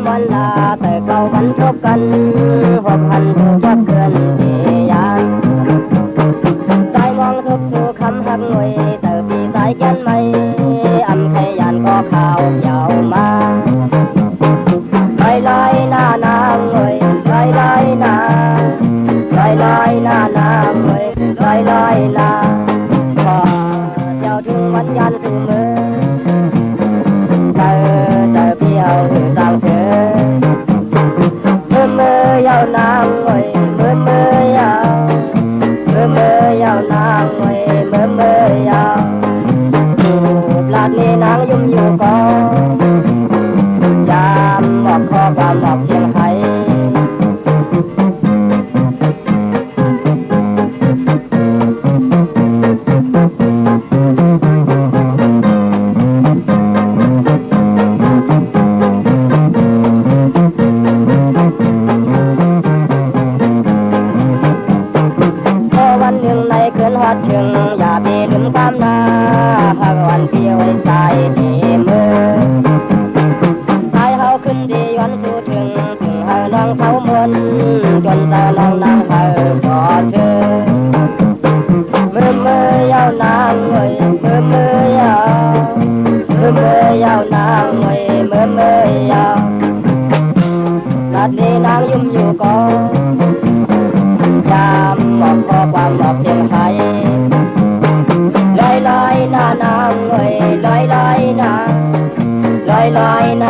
วันลาแต่เก่าวันพบกันหกพันถูกยับเกินที่ยานใจมองทุกสู่คำหักหน่วยแต่ปีสายแก่นไม่อำไขยานก็ข่าวยาวมาลอยลอยหน้านางหน่วยลอยลอยหน้าลอยลอยหน้านางหน่วยลอยลอยหน้าพอเจ้าถึงวันยันสู่มือเบี้ยวต่างเธอมือยาวนางหน่อยมือยาวมือยาวนางหน่อยมือยาวปลาดนี้นางยุ่มอยู่ก็ยามหมอกคอความหมอกเชียงไห้ถึงอย่าไปลืมความนาหากวันเพียวไว้ใส่ที่มือสายเฮาขึ้นดีวันสู่ถึงเฮาน้องเสามนจนแต่น้องนางเฮาจอดเธอมือยาวนางเว้ยมือยาวมือยาวนางเว้ยมือยาวนัดนี้นางยุ่มอยู่ก็ยามหมอกคอความหมอกเสียงไห้ลอยลอยหน้านางเว้ยลอยลอยหน้าลอยลอยหน้า